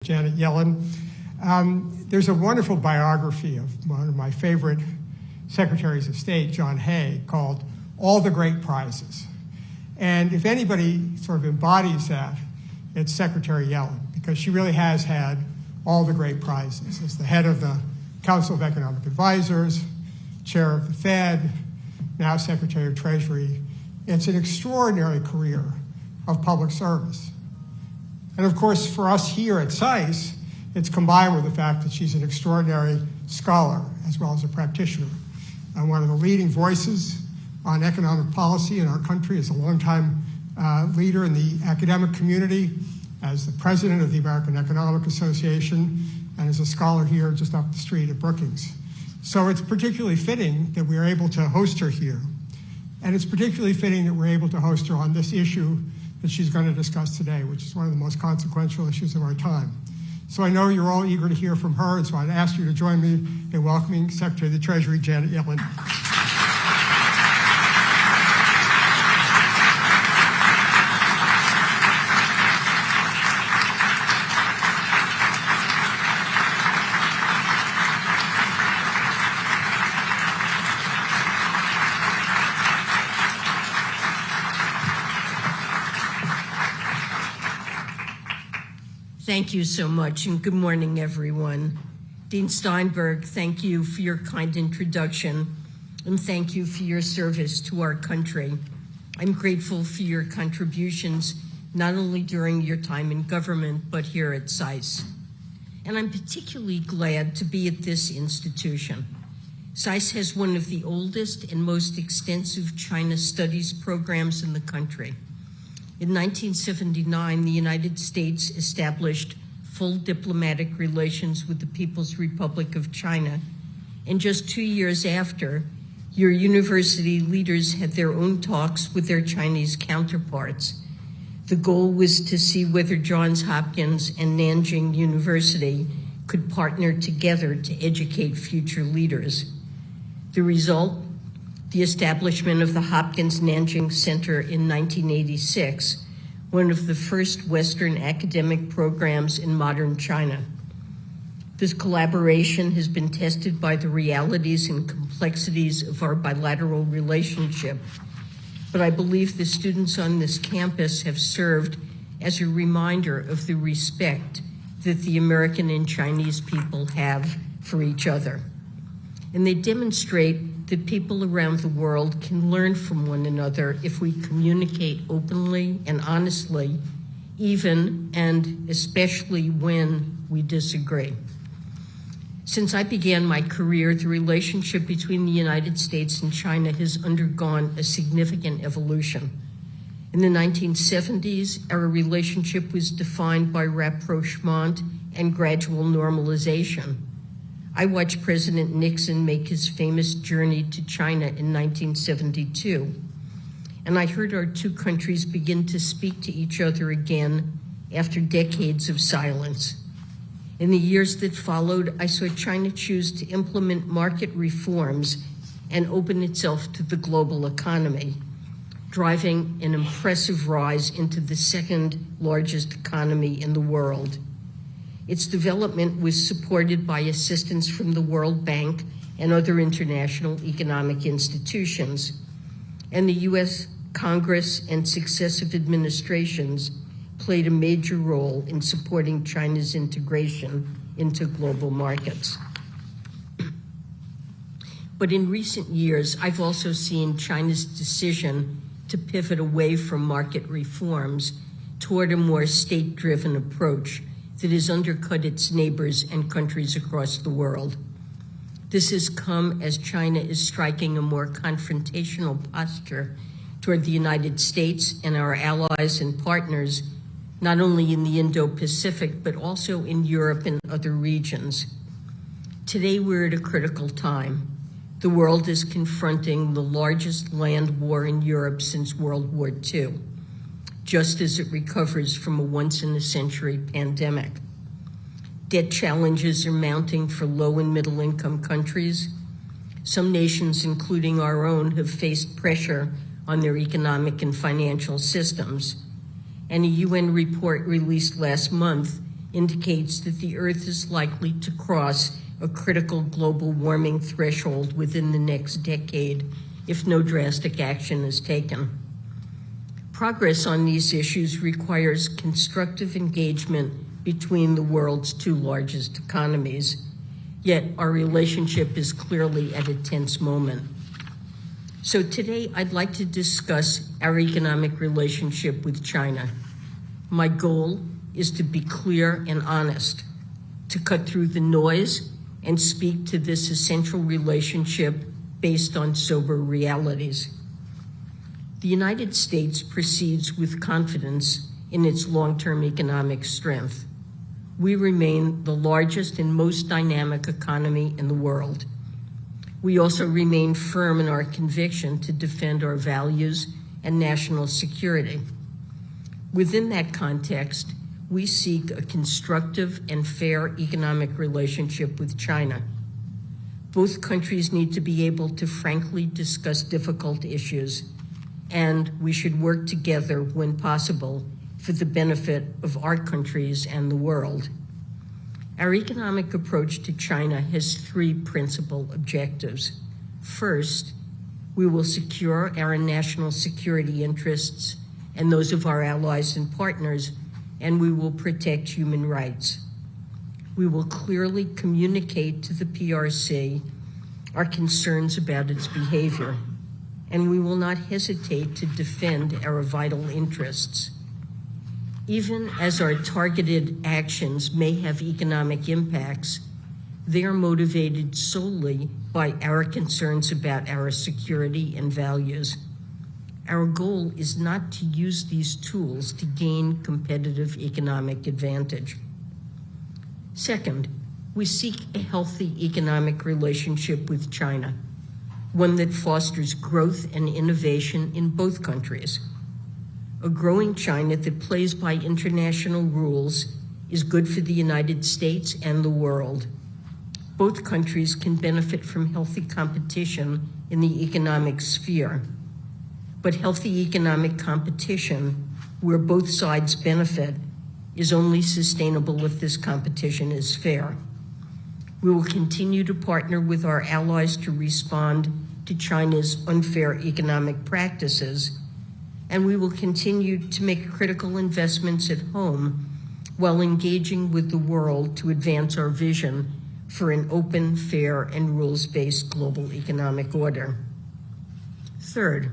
Janet Yellen. There's a wonderful biography of one of my favorite secretaries of state, John Hay, called All the Great Prizes. And if anybody sort of embodies that, it's Secretary Yellen, because she really has had all the great prizes. As the head of the Council of Economic Advisors, chair of the Fed, now Secretary of Treasury. It's an extraordinary career of public service. And of course, for us here at SAIS, it's combined with the fact that she's an extraordinary scholar as well as a practitioner. And one of the leading voices on economic policy in our country, as a longtime leader in the academic community, as the president of the American Economic Association, and as a scholar here just up the street at Brookings. So it's particularly fitting that we are able to host her here. And it's particularly fitting that we're able to host her on this issue that she's going to discuss today, which is one of the most consequential issues of our time. So I know you're all eager to hear from her, and so I'd ask you to join me in welcoming Secretary of the Treasury, Janet Yellen. Thank you so much, and good morning, everyone. Dean Steinberg, thank you for your kind introduction, and thank you for your service to our country. I'm grateful for your contributions, not only during your time in government, but here at SAIS. And I'm particularly glad to be at this institution. SAIS has one of the oldest and most extensive China studies programs in the country. In 1979, the United States established full diplomatic relations with the People's Republic of China, and just 2 years after, your university leaders had their own talks with their Chinese counterparts. The goal was to see whether Johns Hopkins and Nanjing University could partner together to educate future leaders. The result? The establishment of the Hopkins Nanjing Center in 1986, one of the first Western academic programs in modern China. This collaboration has been tested by the realities and complexities of our bilateral relationship, but I believe the students on this campus have served as a reminder of the respect that the American and Chinese people have for each other. And they demonstrate that people around the world can learn from one another if we communicate openly and honestly, even and especially when we disagree. Since I began my career, the relationship between the United States and China has undergone a significant evolution. In the 1970s, our relationship was defined by rapprochement and gradual normalization. I watched President Nixon make his famous journey to China in 1972, and I heard our two countries begin to speak to each other again after decades of silence. In the years that followed, I saw China choose to implement market reforms and open itself to the global economy, driving an impressive rise into the second largest economy in the world. Its development was supported by assistance from the World Bank and other international economic institutions, and the U.S. Congress and successive administrations played a major role in supporting China's integration into global markets. But in recent years, I've also seen China's decision to pivot away from market reforms toward a more state-driven approach that has undercut its neighbors and countries across the world. This has come as China is striking a more confrontational posture toward the United States and our allies and partners, not only in the Indo-Pacific, but also in Europe and other regions. Today, we're at a critical time. The world is confronting the largest land war in Europe since World War II, just as it recovers from a once-in-a-century pandemic. Debt challenges are mounting for low and middle-income countries. Some nations, including our own, have faced pressure on their economic and financial systems. And a UN report released last month indicates that the Earth is likely to cross a critical global warming threshold within the next decade if no drastic action is taken. Progress on these issues requires constructive engagement between the world's two largest economies, yet our relationship is clearly at a tense moment. So today I'd like to discuss our economic relationship with China. My goal is to be clear and honest, to cut through the noise and speak to this essential relationship based on sober realities. The United States proceeds with confidence in its long-term economic strength. We remain the largest and most dynamic economy in the world. We also remain firm in our conviction to defend our values and national security. Within that context, we seek a constructive and fair economic relationship with China. Both countries need to be able to frankly discuss difficult issues, and we should work together when possible for the benefit of our countries and the world. Our economic approach to China has three principal objectives. First, we will secure our national security interests and those of our allies and partners, and we will protect human rights. We will clearly communicate to the PRC our concerns about its behavior, and we will not hesitate to defend our vital interests. Even as our targeted actions may have economic impacts, they are motivated solely by our concerns about our security and values. Our goal is not to use these tools to gain competitive economic advantage. Second, we seek a healthy economic relationship with China, one that fosters growth and innovation in both countries. A growing China that plays by international rules is good for the United States and the world. Both countries can benefit from healthy competition in the economic sphere. But healthy economic competition, where both sides benefit, is only sustainable if this competition is fair. We will continue to partner with our allies to respond to China's unfair economic practices, and we will continue to make critical investments at home while engaging with the world to advance our vision for an open, fair, and rules-based global economic order. Third,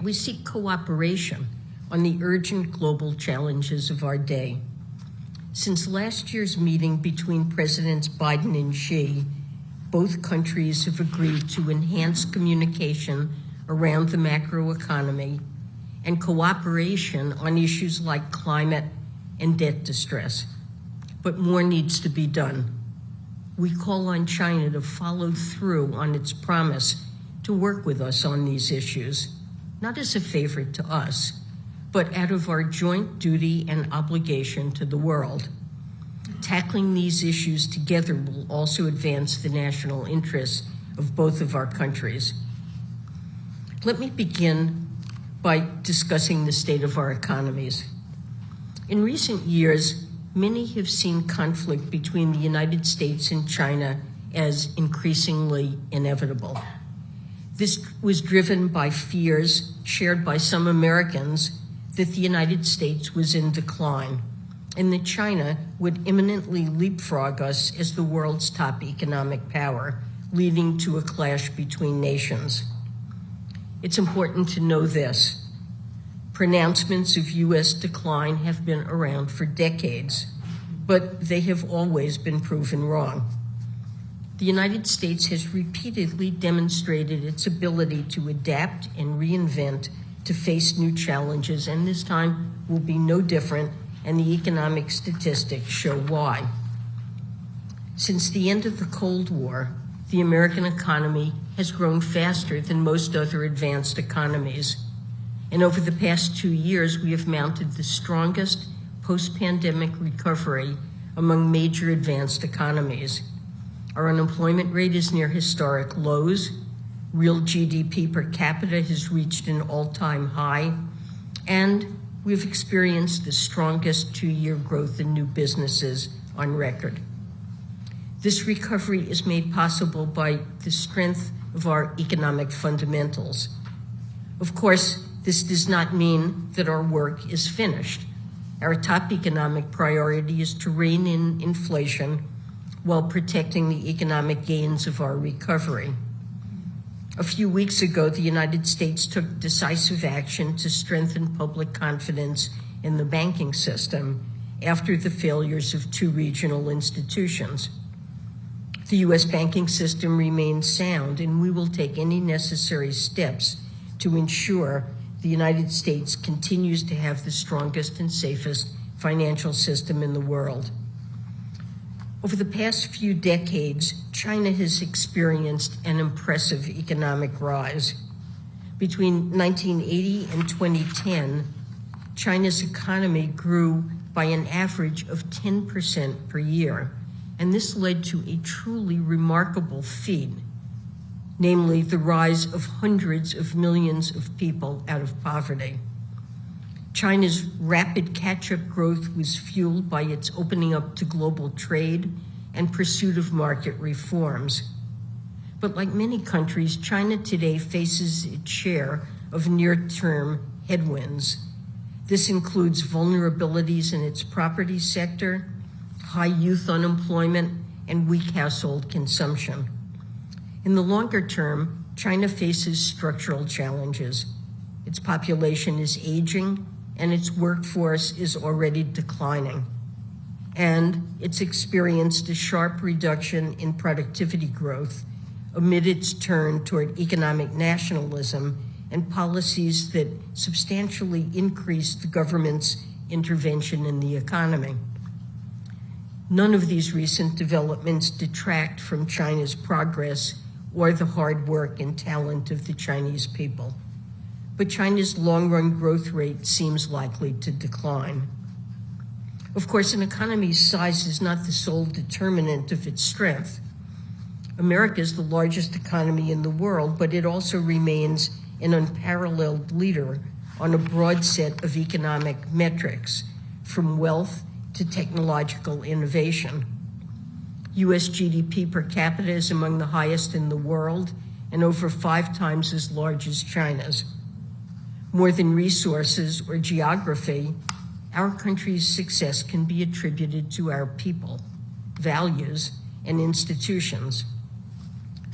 we seek cooperation on the urgent global challenges of our day. Since last year's meeting between Presidents Biden and Xi, both countries have agreed to enhance communication around the macroeconomy and cooperation on issues like climate and debt distress. But more needs to be done. We call on China to follow through on its promise to work with us on these issues, not as a favor to us, but out of our joint duty and obligation to the world. Tackling these issues together will also advance the national interests of both of our countries. Let me begin by discussing the state of our economies. In recent years, many have seen conflict between the United States and China as increasingly inevitable. This was driven by fears shared by some Americans that the United States was in decline and that China would imminently leapfrog us as the world's top economic power, leading to a clash between nations. It's important to know this. Pronouncements of U.S. decline have been around for decades, but they have always been proven wrong. The United States has repeatedly demonstrated its ability to adapt and reinvent to face new challenges, and this time will be no different, and the economic statistics show why. Since the end of the Cold War, the American economy has grown faster than most other advanced economies. And over the past 2 years, we have mounted the strongest post-pandemic recovery among major advanced economies. Our unemployment rate is near historic lows. Real GDP per capita has reached an all-time high. And we have experienced the strongest two-year growth in new businesses on record. This recovery is made possible by the strength of our economic fundamentals. Of course, this does not mean that our work is finished. Our top economic priority is to rein in inflation while protecting the economic gains of our recovery. A few weeks ago, the United States took decisive action to strengthen public confidence in the banking system after the failures of two regional institutions. The U.S. banking system remains sound, and we will take any necessary steps to ensure the United States continues to have the strongest and safest financial system in the world. Over the past few decades, China has experienced an impressive economic rise. Between 1980 and 2010, China's economy grew by an average of 10% per year, and this led to a truly remarkable feat, namely the rise of hundreds of millions of people out of poverty. China's rapid catch-up growth was fueled by its opening up to global trade and pursuit of market reforms. But like many countries, China today faces its share of near-term headwinds. This includes vulnerabilities in its property sector, high youth unemployment, and weak household consumption. In the longer term, China faces structural challenges. Its population is aging, and its workforce is already declining. And it's experienced a sharp reduction in productivity growth amid its turn toward economic nationalism and policies that substantially increase the government's intervention in the economy. None of these recent developments detract from China's progress or the hard work and talent of the Chinese people. But China's long-run growth rate seems likely to decline. Of course, an economy's size is not the sole determinant of its strength. America is the largest economy in the world, but it also remains an unparalleled leader on a broad set of economic metrics, from wealth to technological innovation. U.S. GDP per capita is among the highest in the world and over 5 times as large as China's. More than resources or geography, our country's success can be attributed to our people, values, and institutions.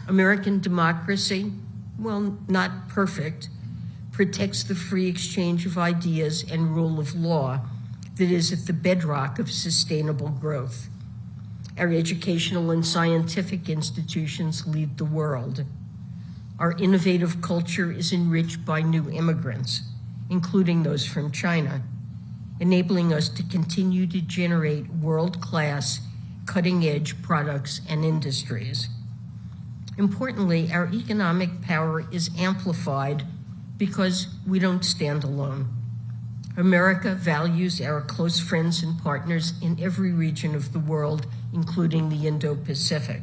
American democracy, well, not perfect, protects the free exchange of ideas and rule of law that is at the bedrock of sustainable growth. Our educational and scientific institutions lead the world. Our innovative culture is enriched by new immigrants, including those from China, enabling us to continue to generate world-class, cutting-edge products and industries. Importantly, our economic power is amplified because we don't stand alone. America values our close friends and partners in every region of the world, including the Indo-Pacific.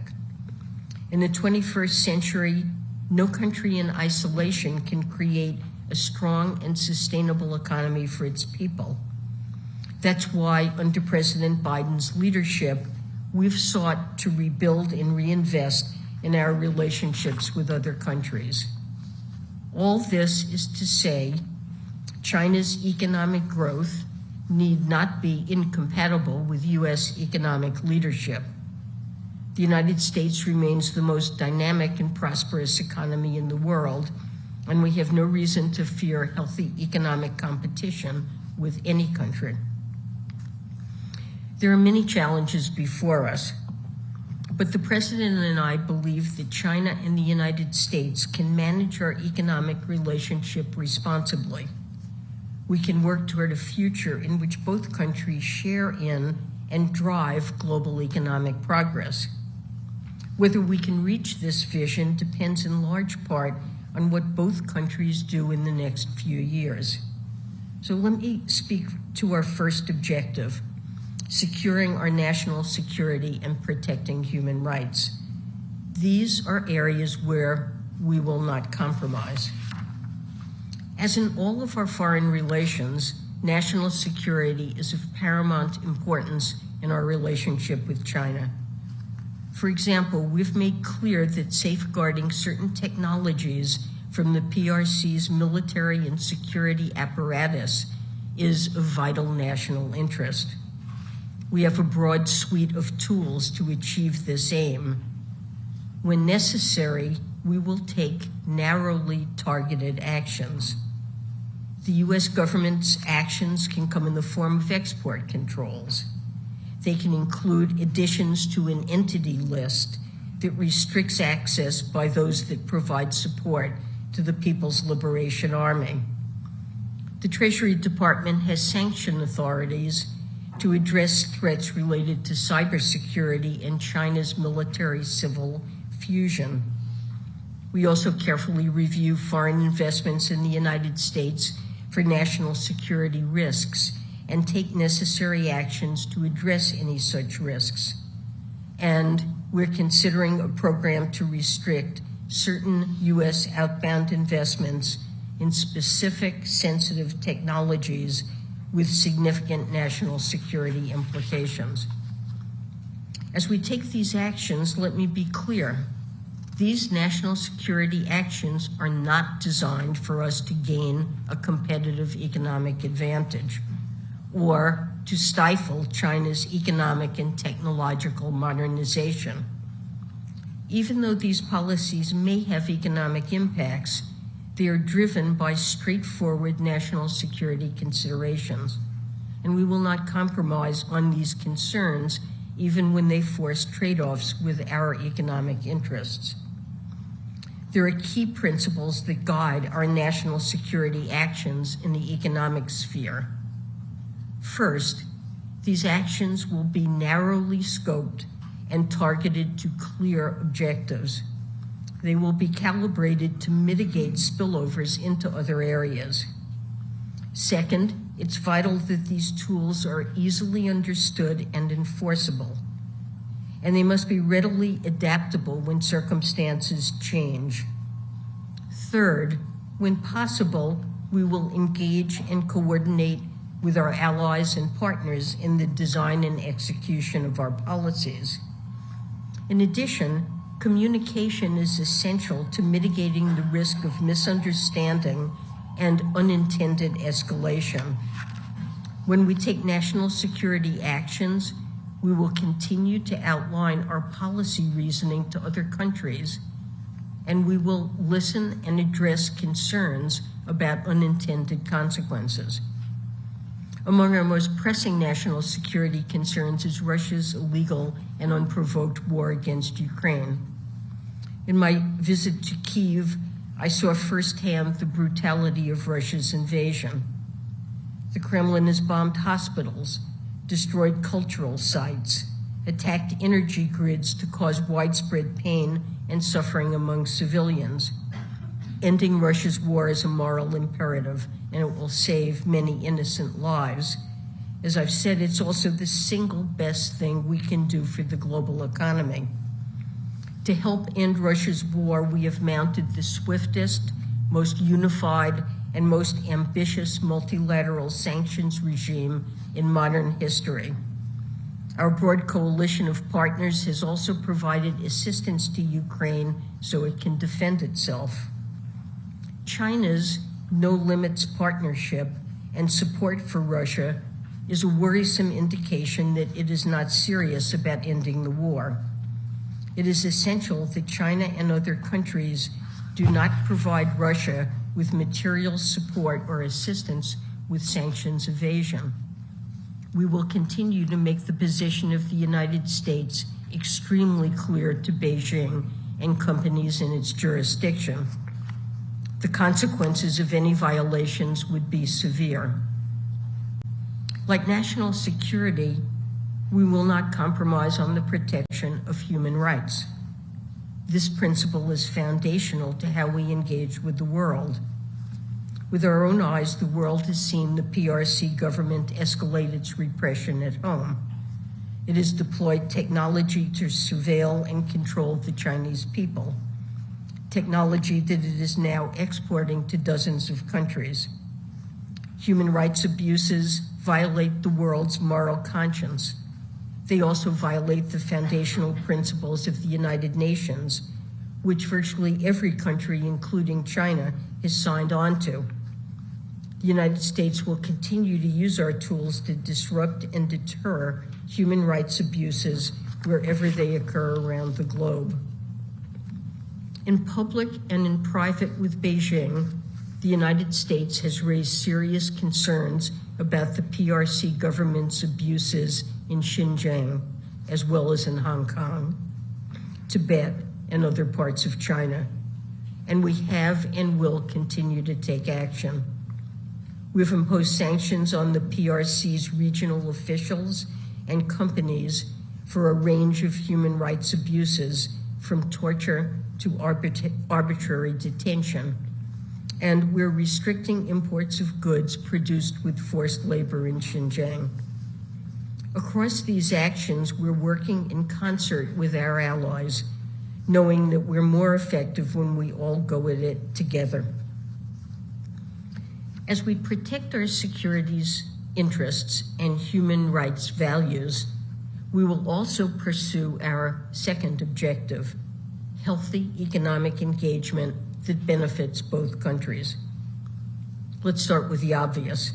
In the 21st century, no country in isolation can create a strong and sustainable economy for its people. That's why, under President Biden's leadership, we've sought to rebuild and reinvest in our relationships with other countries. All this is to say, China's economic growth need not be incompatible with U.S. economic leadership. The United States remains the most dynamic and prosperous economy in the world, and we have no reason to fear healthy economic competition with any country. There are many challenges before us, but the President and I believe that China and the United States can manage our economic relationship responsibly. We can work toward a future in which both countries share in and drive global economic progress. Whether we can reach this vision depends in large part on what both countries do in the next few years. So let me speak to our first objective: securing our national security and protecting human rights. These are areas where we will not compromise. As in all of our foreign relations, national security is of paramount importance in our relationship with China. For example, we've made clear that safeguarding certain technologies from the PRC's military and security apparatus is of vital national interest. We have a broad suite of tools to achieve this aim. When necessary, we will take narrowly targeted actions. The U.S. government's actions can come in the form of export controls. They can include additions to an entity list that restricts access by those that provide support to the People's Liberation Army. The Treasury Department has sanctioned authorities to address threats related to cybersecurity and China's military-civil fusion. We also carefully review foreign investments in the United States for national security risks and take necessary actions to address any such risks. And we're considering a program to restrict certain U.S. outbound investments in specific sensitive technologies with significant national security implications. As we take these actions, let me be clear. These national security actions are not designed for us to gain a competitive economic advantage or to stifle China's economic and technological modernization. Even though these policies may have economic impacts, they are driven by straightforward national security considerations, and we will not compromise on these concerns even when they force trade-offs with our economic interests. There are key principles that guide our national security actions in the economic sphere. First, these actions will be narrowly scoped and targeted to clear objectives. They will be calibrated to mitigate spillovers into other areas. Second, it's vital that these tools are easily understood and enforceable, and they must be readily adaptable when circumstances change. Third, when possible, we will engage and coordinate with our allies and partners in the design and execution of our policies. In addition, communication is essential to mitigating the risk of misunderstanding and unintended escalation. When we take national security actions, we will continue to outline our policy reasoning to other countries, and we will listen and address concerns about unintended consequences. Among our most pressing national security concerns is Russia's illegal and unprovoked war against Ukraine. In my visit to Kyiv, I saw firsthand the brutality of Russia's invasion. The Kremlin has bombed hospitals, destroyed cultural sites, attacked energy grids to cause widespread pain and suffering among civilians. Ending Russia's war is a moral imperative, and it will save many innocent lives. As I've said, it's also the single best thing we can do for the global economy. To help end Russia's war, we have mounted the swiftest, most unified, and most ambitious multilateral sanctions regime in modern history. Our broad coalition of partners has also provided assistance to Ukraine so it can defend itself. China's no-limits partnership and support for Russia is a worrisome indication that it is not serious about ending the war. It is essential that China and other countries do not provide Russia with material support or assistance with sanctions evasion. We will continue to make the position of the United States extremely clear to Beijing and companies in its jurisdiction. The consequences of any violations would be severe. Like national security, we will not compromise on the protection of human rights. This principle is foundational to how we engage with the world. With our own eyes, the world has seen the PRC government escalate its repression at home. It has deployed technology to surveil and control the Chinese people, technology that it is now exporting to dozens of countries. Human rights abuses violate the world's moral conscience. They also violate the foundational principles of the United Nations, which virtually every country, including China, has signed on to. The United States will continue to use our tools to disrupt and deter human rights abuses wherever they occur around the globe. In public and in private with Beijing, the United States has raised serious concerns about the PRC government's abuses in Xinjiang, as well as in Hong Kong, Tibet, and other parts of China. And we have and will continue to take action. We've imposed sanctions on the PRC's regional officials and companies for a range of human rights abuses, from torture to arbitrary detention. And we're restricting imports of goods produced with forced labor in Xinjiang. Across these actions, we're working in concert with our allies, knowing that we're more effective when we all go at it together. As we protect our securities interests and human rights values, we will also pursue our second objective, healthy economic engagement that benefits both countries. Let's start with the obvious.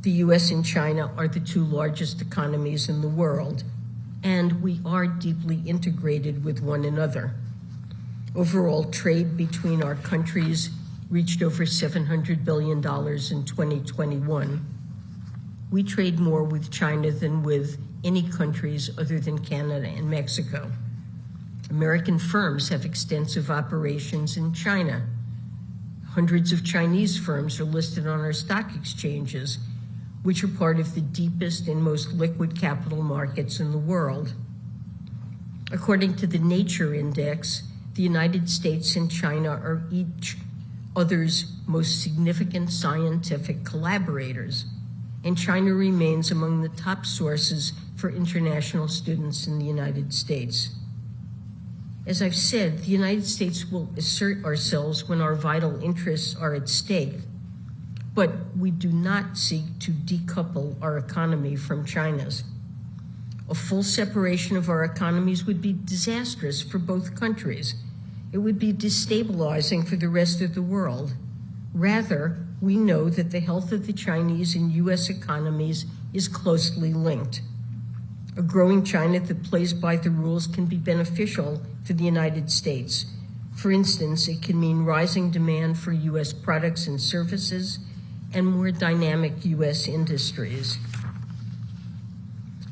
The US and China are the two largest economies in the world, and we are deeply integrated with one another. Overall trade between our countries reached over $700 billion in 2021. We trade more with China than with any countries other than Canada and Mexico. American firms have extensive operations in China. Hundreds of Chinese firms are listed on our stock exchanges, which are part of the deepest and most liquid capital markets in the world. According to the Nature Index, the United States and China are each other's most significant scientific collaborators, and China remains among the top sources for international students in the United States. As I've said, the United States will assert ourselves when our vital interests are at stake, but we do not seek to decouple our economy from China's. A full separation of our economies would be disastrous for both countries. It would be destabilizing for the rest of the world. Rather, we know that the health of the Chinese and US economies is closely linked. A growing China that plays by the rules can be beneficial for the United States. For instance, it can mean rising demand for US products and services and more dynamic US industries.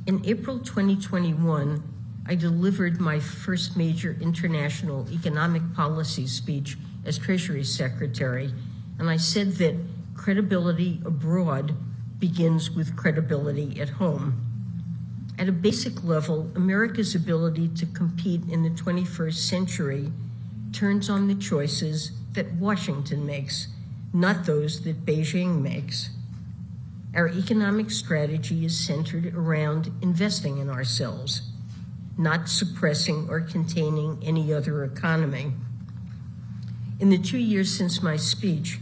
In April 2021, I delivered my first major international economic policy speech as Treasury Secretary, and I said that credibility abroad begins with credibility at home. At a basic level, America's ability to compete in the 21st century turns on the choices that Washington makes, not those that Beijing makes. Our economic strategy is centered around investing in ourselves, not suppressing or containing any other economy. In the 2 years since my speech,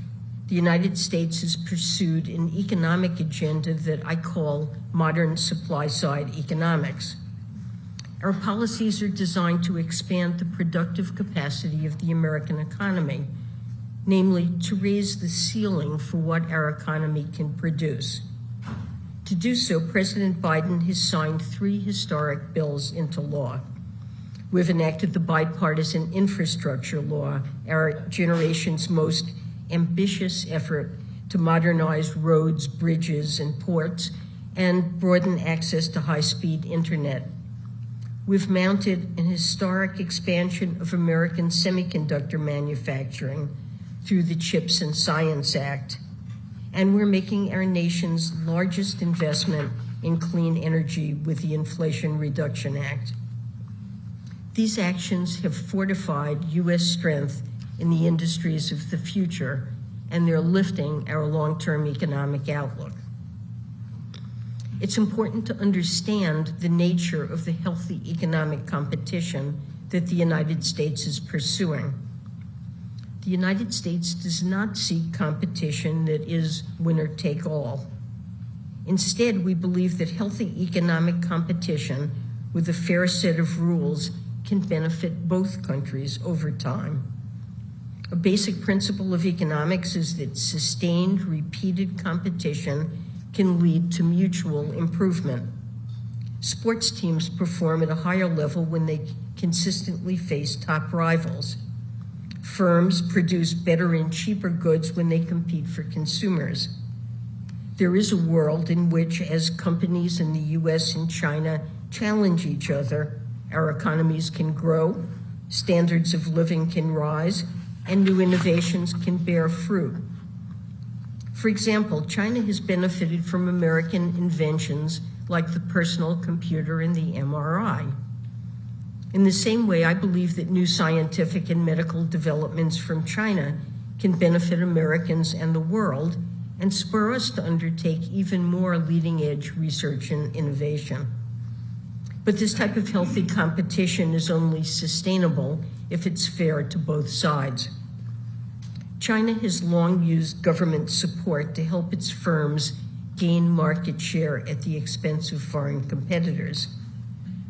the United States has pursued an economic agenda that I call modern supply-side economics. Our policies are designed to expand the productive capacity of the American economy, namely to raise the ceiling for what our economy can produce. To do so, President Biden has signed 3 historic bills into law. We've enacted the bipartisan infrastructure law, our generation's most ambitious effort to modernize roads, bridges, and ports, and broaden access to high-speed internet. We've mounted an historic expansion of American semiconductor manufacturing through the CHIPS and Science Act, and we're making our nation's largest investment in clean energy with the Inflation Reduction Act. These actions have fortified U.S. strength in the industries of the future, and they're lifting our long-term economic outlook. It's important to understand the nature of the healthy economic competition that the United States is pursuing. The United States does not seek competition that is winner take all. Instead, we believe that healthy economic competition with a fair set of rules can benefit both countries over time. A basic principle of economics is that sustained, repeated competition can lead to mutual improvement. Sports teams perform at a higher level when they consistently face top rivals. Firms produce better and cheaper goods when they compete for consumers. There is a world in which, as companies in the US and China challenge each other, our economies can grow, standards of living can rise, and new innovations can bear fruit. For example, China has benefited from American inventions like the personal computer and the MRI. In the same way, I believe that new scientific and medical developments from China can benefit Americans and the world and spur us to undertake even more leading-edge research and innovation. But this type of healthy competition is only sustainable if it's fair to both sides. China has long used government support to help its firms gain market share at the expense of foreign competitors.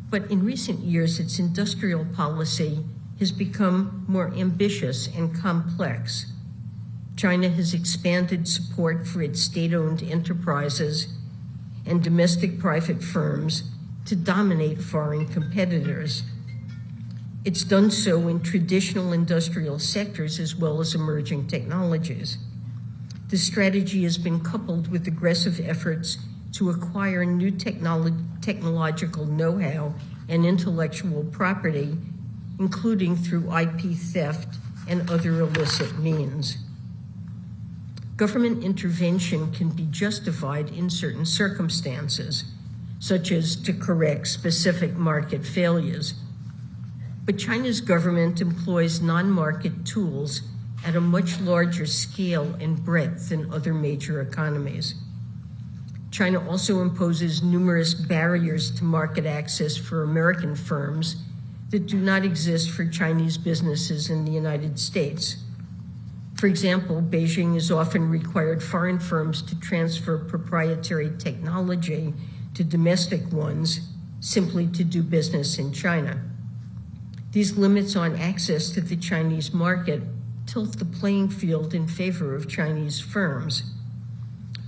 But in recent years, its industrial policy has become more ambitious and complex. China has expanded support for its state-owned enterprises and domestic private firms to dominate foreign competitors. It's done so in traditional industrial sectors as well as emerging technologies. This strategy has been coupled with aggressive efforts to acquire new technological know-how and intellectual property, including through IP theft and other illicit means. Government intervention can be justified in certain circumstances, such as to correct specific market failures. But China's government employs non-market tools at a much larger scale and breadth than other major economies. China also imposes numerous barriers to market access for American firms that do not exist for Chinese businesses in the United States. For example, Beijing has often required foreign firms to transfer proprietary technology to domestic ones simply to do business in China. These limits on access to the Chinese market tilt the playing field in favor of Chinese firms.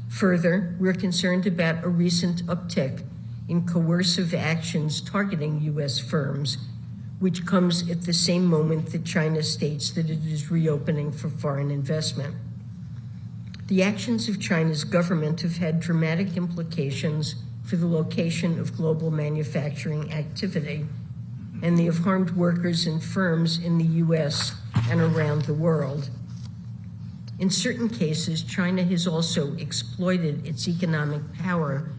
Further, we're concerned about a recent uptick in coercive actions targeting U.S. firms, which comes at the same moment that China states that it is reopening for foreign investment. The actions of China's government have had dramatic implications for the location of global manufacturing activity, and they have harmed workers and firms in the U.S. and around the world. In certain cases, China has also exploited its economic power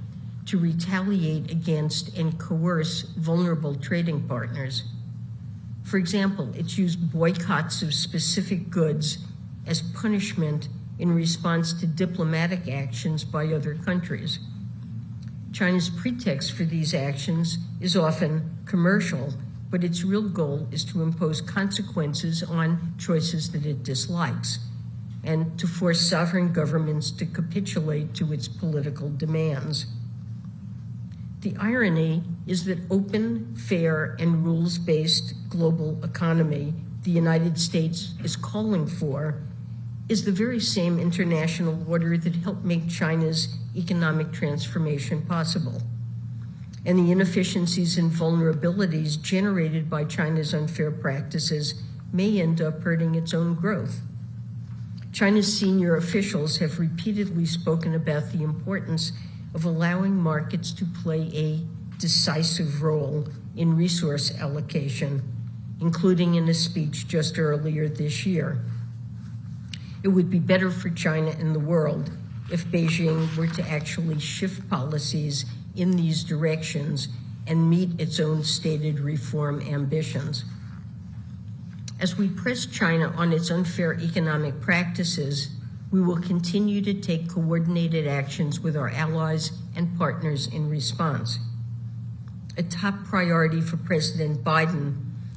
to retaliate against and coerce vulnerable trading partners. For example, it's used boycotts of specific goods as punishment in response to diplomatic actions by other countries. China's pretext for these actions is often commercial, but its real goal is to impose consequences on choices that it dislikes and to force sovereign governments to capitulate to its political demands. The irony is that open, fair, and rules-based global economy the United States is calling for is the very same international order that helped make China's economic transformation possible. And the inefficiencies and vulnerabilities generated by China's unfair practices may end up hurting its own growth. China's senior officials have repeatedly spoken about the importance of allowing markets to play a decisive role in resource allocation, including in a speech just earlier this year. It would be better for China and the world if Beijing were to actually shift policies in these directions and meet its own stated reform ambitions. As we press China on its unfair economic practices, we will continue to take coordinated actions with our allies and partners in response. A top priority for President Biden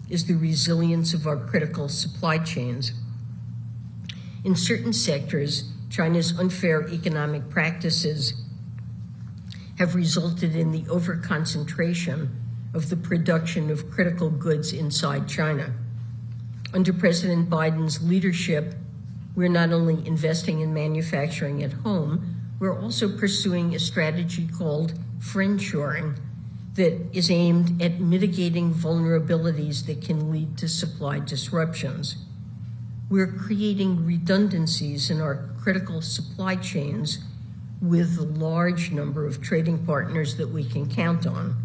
is the resilience of our critical supply chains. In certain sectors, China's unfair economic practices have resulted in the overconcentration of the production of critical goods inside China. Under President Biden's leadership, we're not only investing in manufacturing at home, we're also pursuing a strategy called friendshoring that is aimed at mitigating vulnerabilities that can lead to supply disruptions. We're creating redundancies in our critical supply chains with a large number of trading partners that we can count on.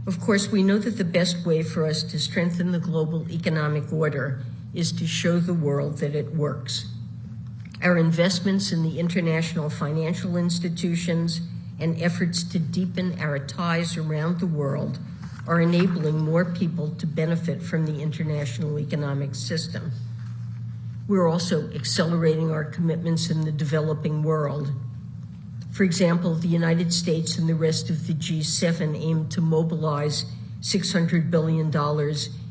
Of course, we know that the best way for us to strengthen the global economic order is to show the world that it works. Our investments in the international financial institutions and efforts to deepen our ties around the world are enabling more people to benefit from the international economic system. We're also accelerating our commitments in the developing world. For example, the United States and the rest of the G7 aim to mobilize $600 billion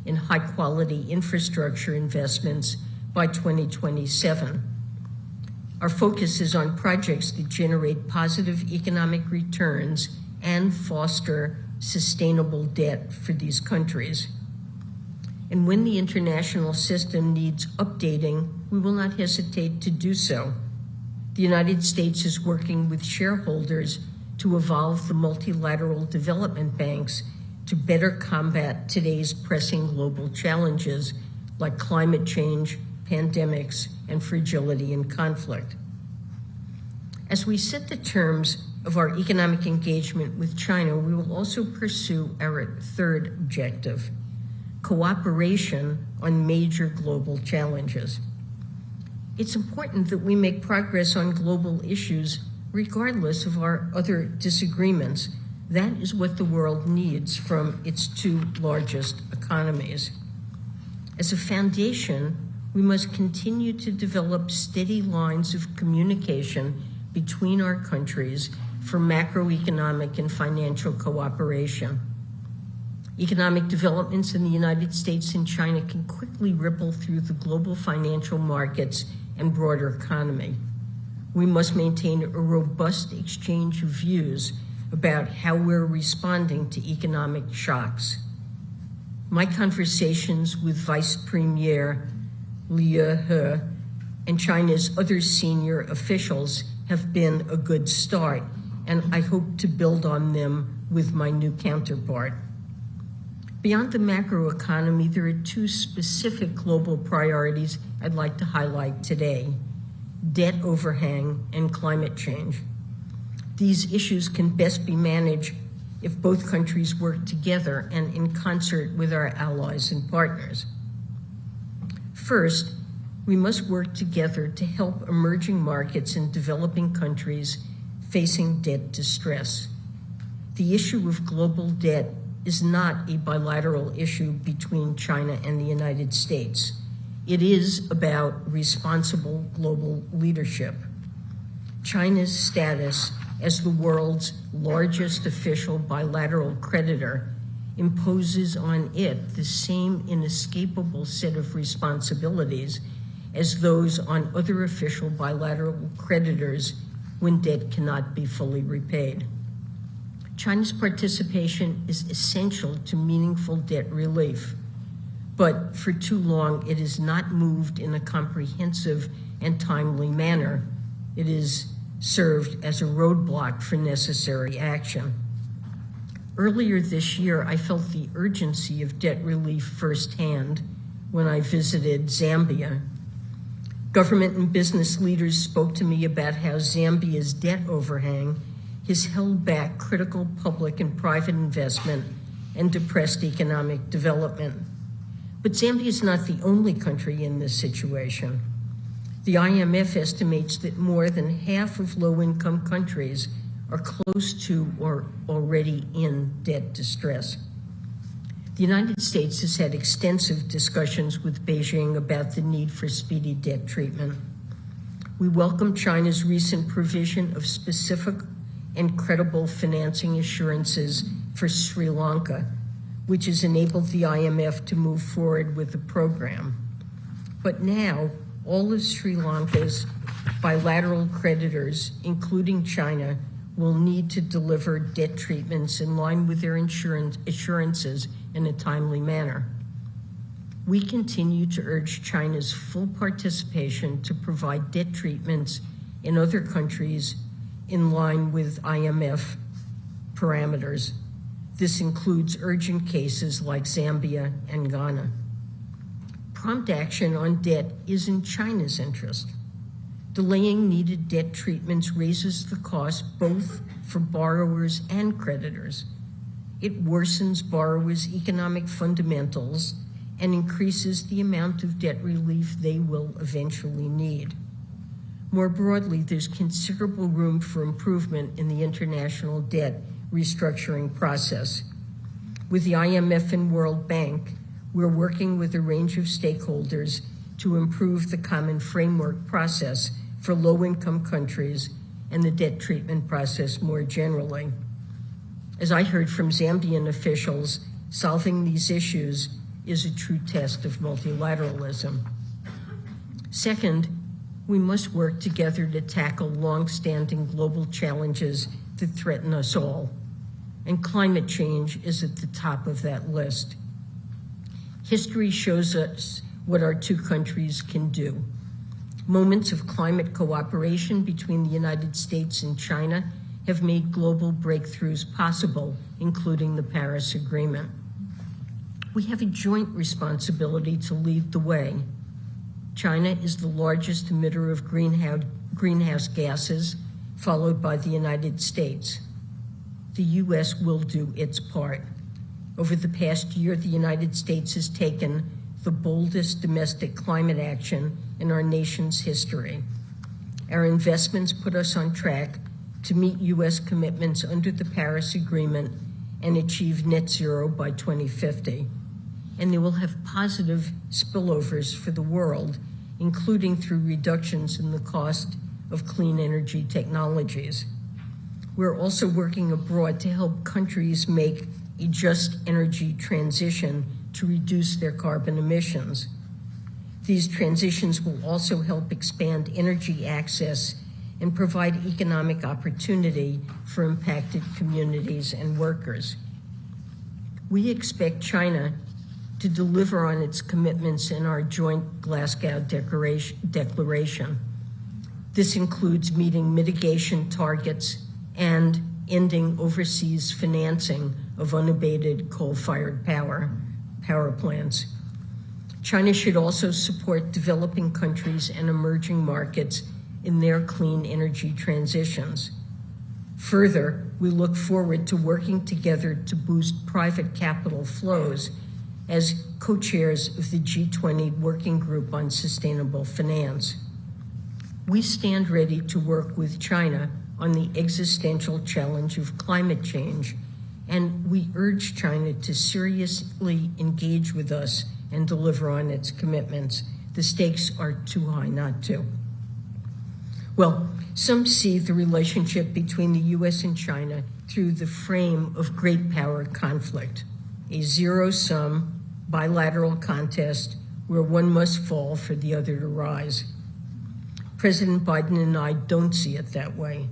in high-quality infrastructure investments by 2027. Our focus is on projects that generate positive economic returns and foster sustainable debt for these countries. And when the international system needs updating, we will not hesitate to do so. The United States is working with shareholders to evolve the multilateral development banks to better combat today's pressing global challenges like climate change, pandemics, and fragility and conflict. As we set the terms of our economic engagement with China, we will also pursue our third objective, cooperation on major global challenges. It's important that we make progress on global issues regardless of our other disagreements. That is what the world needs from its two largest economies. As a foundation, we must continue to develop steady lines of communication between our countries for macroeconomic and financial cooperation. Economic developments in the United States and China can quickly ripple through the global financial markets and broader economy. We must maintain a robust exchange of views about how we're responding to economic shocks. My conversations with Vice Premier Liu He and China's other senior officials have been a good start, and I hope to build on them with my new counterpart. Beyond the macroeconomy, there are two specific global priorities I'd like to highlight today: debt overhang and climate change. These issues can best be managed if both countries work together and in concert with our allies and partners. First, we must work together to help emerging markets and developing countries facing debt distress. The issue of global debt is not a bilateral issue between China and the United States. It is about responsible global leadership. China's status as the world's largest official bilateral creditor imposes on it the same inescapable set of responsibilities as those on other official bilateral creditors when debt cannot be fully repaid. China's participation is essential to meaningful debt relief, but for too long it is not moved in a comprehensive and timely manner. It is served as a roadblock for necessary action. Earlier this year, I felt the urgency of debt relief firsthand when I visited Zambia. Government and business leaders spoke to me about how Zambia's debt overhang has held back critical public and private investment and depressed economic development. But Zambia is not the only country in this situation. The IMF estimates that more than half of low-income countries are close to or already in debt distress. The United States has had extensive discussions with Beijing about the need for speedy debt treatment. We welcome China's recent provision of specific and credible financing assurances for Sri Lanka, which has enabled the IMF to move forward with the program. But now all of Sri Lanka's bilateral creditors, including China, will need to deliver debt treatments in line with their assurances in a timely manner. We continue to urge China's full participation to provide debt treatments in other countries in line with IMF parameters. This includes urgent cases like Zambia and Ghana. Prompt action on debt is in China's interest. Delaying needed debt treatments raises the cost both for borrowers and creditors. It worsens borrowers' economic fundamentals and increases the amount of debt relief they will eventually need. More broadly, there's considerable room for improvement in the international debt restructuring process. With the IMF and World Bank, we're working with a range of stakeholders to improve the common framework process for low-income countries and the debt treatment process more generally. As I heard from Zambian officials, solving these issues is a true test of multilateralism. Second, we must work together to tackle long-standing global challenges that threaten us all, and climate change is at the top of that list. History shows us what our two countries can do. Moments of climate cooperation between the United States and China have made global breakthroughs possible, including the Paris Agreement. We have a joint responsibility to lead the way. China is the largest emitter of greenhouse gases, followed by the United States. The U.S. will do its part. Over the past year, the United States has taken the boldest domestic climate action in our nation's history. Our investments put us on track to meet U.S. commitments under the Paris Agreement and achieve net zero by 2050. And they will have positive spillovers for the world, including through reductions in the cost of clean energy technologies. We're also working abroad to help countries make a just energy transition to reduce their carbon emissions. These transitions will also help expand energy access and provide economic opportunity for impacted communities and workers. We expect China to deliver on its commitments in our joint Glasgow Declaration. This includes meeting mitigation targets and ending overseas financing of unabated coal-fired power plants. China should also support developing countries and emerging markets in their clean energy transitions. Further, we look forward to working together to boost private capital flows as co-chairs of the G20 Working Group on Sustainable Finance. We stand ready to work with China on the existential challenge of climate change, and we urge China to seriously engage with us and deliver on its commitments. The stakes are too high not to. Well, some see the relationship between the U.S. and China through the frame of great power conflict, a zero-sum bilateral contest where one must fall for the other to rise. President Biden and I don't see it that way.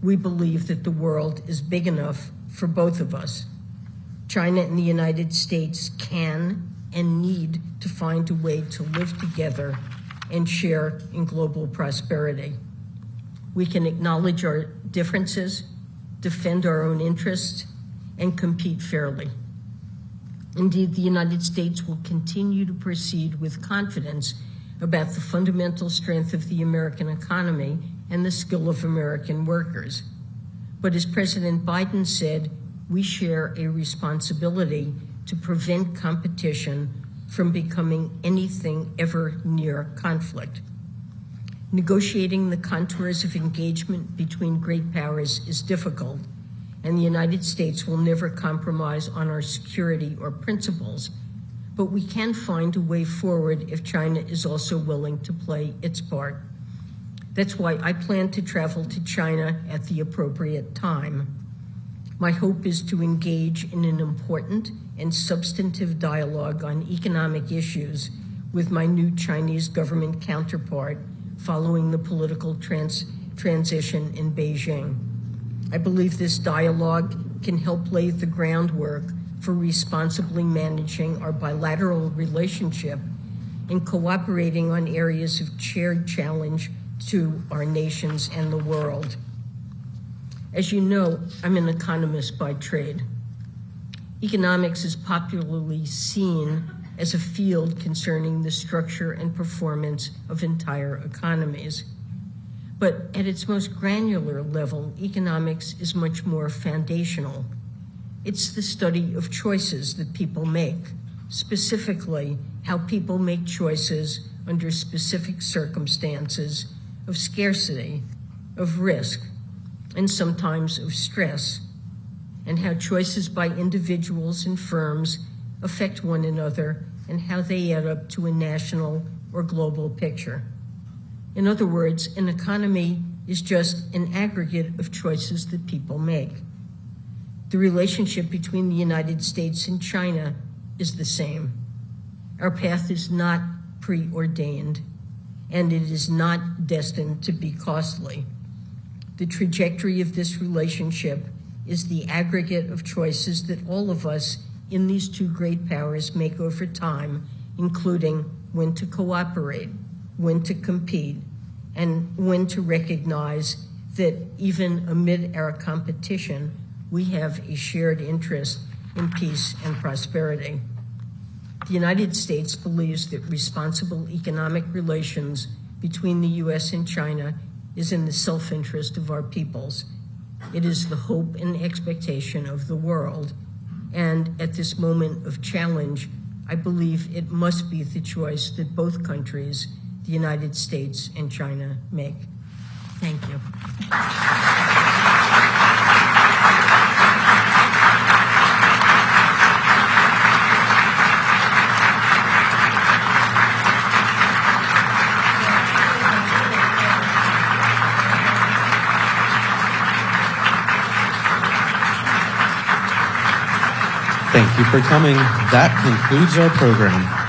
We believe that the world is big enough for both of us. China and the United States can and need to find a way to live together and share in global prosperity. We can acknowledge our differences, defend our own interests, and compete fairly. Indeed, the United States will continue to proceed with confidence about the fundamental strength of the American economy and the skill of American workers. But as President Biden said, we share a responsibility to prevent competition from becoming anything ever near conflict. Negotiating the contours of engagement between great powers is difficult, and the United States will never compromise on our security or principles, but we can find a way forward if China is also willing to play its part. That's why I plan to travel to China at the appropriate time. My hope is to engage in an important and substantive dialogue on economic issues with my new Chinese government counterpart following the political transition in Beijing. I believe this dialogue can help lay the groundwork for responsibly managing our bilateral relationship and cooperating on areas of shared challenge to our nations and the world. As you know, I'm an economist by trade. Economics is popularly seen as a field concerning the structure and performance of entire economies. But at its most granular level, economics is much more foundational. It's the study of choices that people make, specifically how people make choices under specific circumstances of scarcity, of risk, and sometimes of stress, and how choices by individuals and firms affect one another and how they add up to a national or global picture. In other words, an economy is just an aggregate of choices that people make. The relationship between the United States and China is the same. Our path is not preordained, and it is not destined to be costly. The trajectory of this relationship is the aggregate of choices that all of us in these two great powers make over time, including when to cooperate, when to compete, and when to recognize that even amid our competition, we have a shared interest in peace and prosperity. The United States believes that responsible economic relations between the U.S. and China is in the self-interest of our peoples. It is the hope and expectation of the world. And at this moment of challenge, I believe it must be the choice that both countries, the United States and China, make. Thank you. Thank you for coming. That concludes our program.